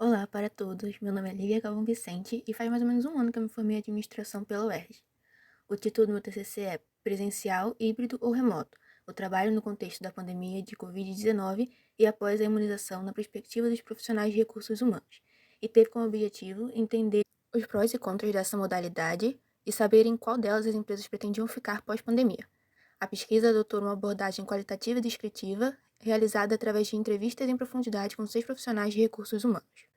Olá para todos, meu nome é Lívia Galvão Vicente e faz mais ou menos um ano que eu me formei em administração pela UERJ. O título do meu TCC é Presencial, Híbrido ou Remoto? O trabalho no contexto da pandemia de Covid-19 e após a imunização na perspectiva dos profissionais de recursos humanos, e teve como objetivo entender os prós e contras dessa modalidade e saber em qual delas as empresas pretendiam ficar pós-pandemia. A pesquisa adotou uma abordagem qualitativa e descritiva, realizada através de entrevistas em profundidade com 6 profissionais de recursos humanos.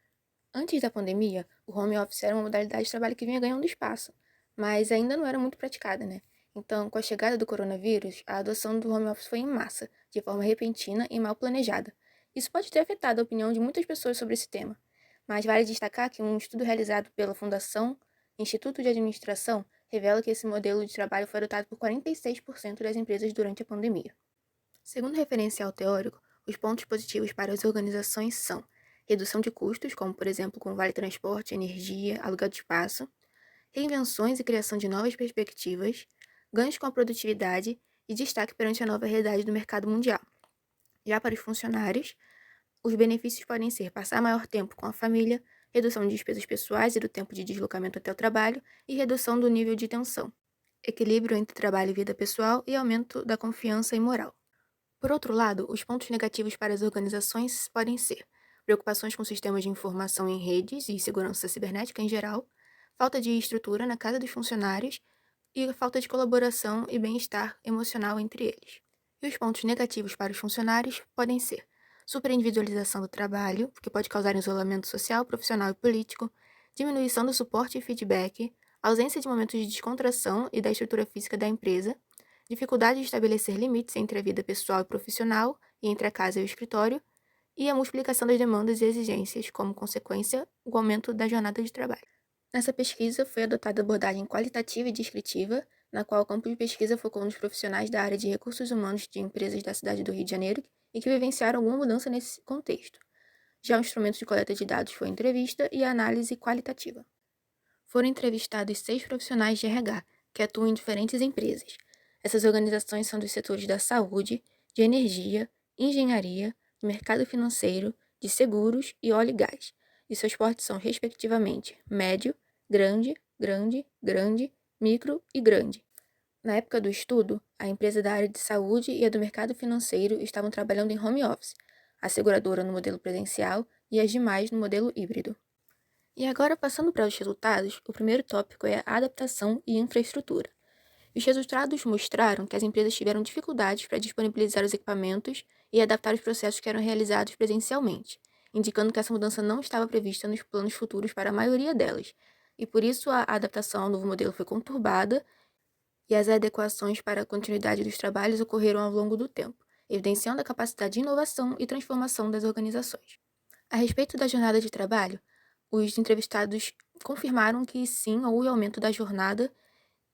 Antes da pandemia, o home office era uma modalidade de trabalho que vinha ganhando espaço, mas ainda não era muito praticada, né? Então, com a chegada do coronavírus, a adoção do home office foi em massa, de forma repentina e mal planejada. Isso pode ter afetado a opinião de muitas pessoas sobre esse tema, mas vale destacar que um estudo realizado pela Fundação Instituto de Administração revela que esse modelo de trabalho foi adotado por 46% das empresas durante a pandemia. Segundo o referencial teórico, os pontos positivos para as organizações são redução de custos, como por exemplo com vale transporte, energia, aluguel de espaço, reinvenções e criação de novas perspectivas, ganhos com a produtividade e destaque perante a nova realidade do mercado mundial. Já para os funcionários, os benefícios podem ser passar maior tempo com a família, redução de despesas pessoais e do tempo de deslocamento até o trabalho e redução do nível de tensão, equilíbrio entre trabalho e vida pessoal e aumento da confiança e moral. Por outro lado, os pontos negativos para as organizações podem ser preocupações com sistemas de informação em redes e segurança cibernética em geral, falta de estrutura na casa dos funcionários e falta de colaboração e bem-estar emocional entre eles. E os pontos negativos para os funcionários podem ser superindividualização do trabalho, que pode causar isolamento social, profissional e político, diminuição do suporte e feedback, ausência de momentos de descontração e da estrutura física da empresa, dificuldade de estabelecer limites entre a vida pessoal e profissional e entre a casa e o escritório, e a multiplicação das demandas e exigências, como consequência, o aumento da jornada de trabalho. Nessa pesquisa, foi adotada a abordagem qualitativa e descritiva, na qual o campo de pesquisa focou nos profissionais da área de recursos humanos de empresas da cidade do Rio de Janeiro e que vivenciaram alguma mudança nesse contexto. Já o instrumento de coleta de dados foi a entrevista e a análise qualitativa. Foram entrevistados 6 profissionais de RH, que atuam em diferentes empresas. Essas organizações são dos setores da saúde, de energia, engenharia, do mercado financeiro, de seguros e óleo e gás, e seus portes são, respectivamente, médio, grande, grande, grande, micro e grande. Na época do estudo, a empresa da área de saúde e a do mercado financeiro estavam trabalhando em home office, a seguradora no modelo presencial e as demais no modelo híbrido. E agora, passando para os resultados, o primeiro tópico é a adaptação e infraestrutura. Os resultados mostraram que as empresas tiveram dificuldades para disponibilizar os equipamentos e adaptar os processos que eram realizados presencialmente, indicando que essa mudança não estava prevista nos planos futuros para a maioria delas, e por isso a adaptação ao novo modelo foi conturbada e as adequações para a continuidade dos trabalhos ocorreram ao longo do tempo, evidenciando a capacidade de inovação e transformação das organizações. A respeito da jornada de trabalho, os entrevistados confirmaram que sim, houve aumento da jornada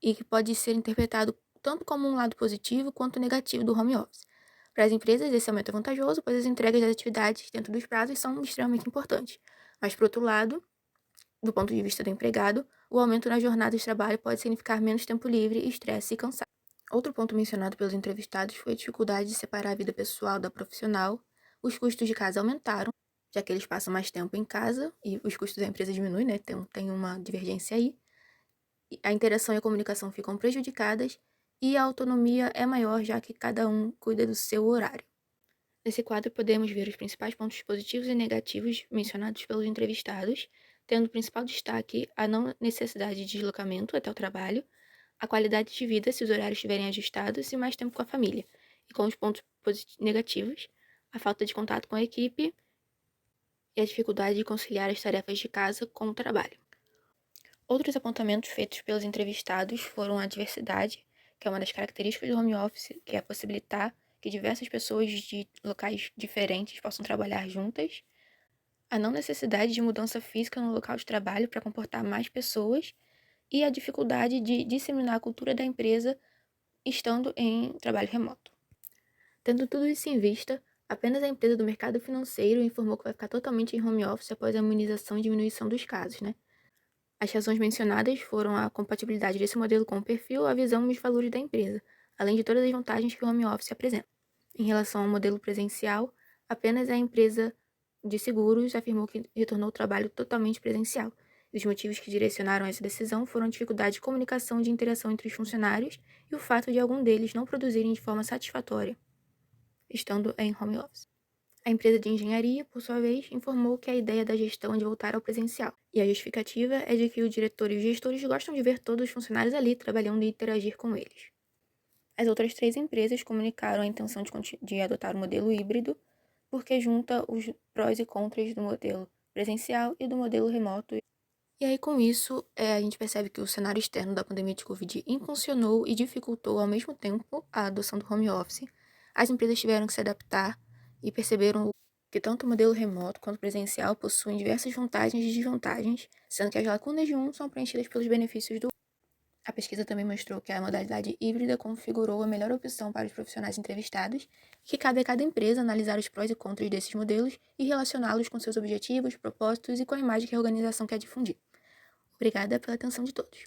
e que pode ser interpretado tanto como um lado positivo quanto negativo do home office. Para as empresas, esse aumento é vantajoso, pois as entregas das atividades dentro dos prazos são extremamente importantes. Mas, por outro lado, do ponto de vista do empregado, o aumento na jornada de trabalho pode significar menos tempo livre, estresse e cansaço. Outro ponto mencionado pelos entrevistados foi a dificuldade de separar a vida pessoal da profissional. Os custos de casa aumentaram, já que eles passam mais tempo em casa e os custos da empresa diminuem, né? Tem uma divergência aí. A interação e a comunicação ficam prejudicadas e a autonomia é maior, já que cada um cuida do seu horário. Nesse quadro, podemos ver os principais pontos positivos e negativos mencionados pelos entrevistados, tendo o principal destaque a não necessidade de deslocamento até o trabalho, a qualidade de vida se os horários estiverem ajustados e mais tempo com a família, e com os pontos negativos, a falta de contato com a equipe e a dificuldade de conciliar as tarefas de casa com o trabalho. Outros apontamentos feitos pelos entrevistados foram a diversidade, que é uma das características do home office, que é possibilitar que diversas pessoas de locais diferentes possam trabalhar juntas, a não necessidade de mudança física no local de trabalho para comportar mais pessoas e a dificuldade de disseminar a cultura da empresa estando em trabalho remoto. Tendo tudo isso em vista, apenas a empresa do mercado financeiro informou que vai ficar totalmente em home office após a imunização e diminuição dos casos, né? As razões mencionadas foram a compatibilidade desse modelo com o perfil, a visão e os valores da empresa, além de todas as vantagens que o home office apresenta. Em relação ao modelo presencial, apenas a empresa de Seguros afirmou que retornou ao trabalho totalmente presencial. Os motivos que direcionaram essa decisão foram a dificuldade de comunicação e de interação entre os funcionários e o fato de algum deles não produzirem de forma satisfatória, estando em home office. A empresa de engenharia, por sua vez, informou que a ideia da gestão é de voltar ao presencial, e a justificativa é de que o diretor e os gestores gostam de ver todos os funcionários ali trabalhando e interagir com eles. As outras 3 empresas comunicaram a intenção de adotar o modelo híbrido, porque junta os prós e contras do modelo presencial e do modelo remoto. E aí, com isso, a gente percebe que o cenário externo da pandemia de Covid impulsionou e dificultou ao mesmo tempo a adoção do home office. As empresas tiveram que se adaptar e perceberam que tanto o modelo remoto quanto o presencial possuem diversas vantagens e desvantagens, sendo que as lacunas de um são preenchidas pelos benefícios do outro. A pesquisa também mostrou que a modalidade híbrida configurou a melhor opção para os profissionais entrevistados e que cabe a cada empresa analisar os prós e contras desses modelos e relacioná-los com seus objetivos, propósitos e com a imagem que a organização quer difundir. Obrigada pela atenção de todos.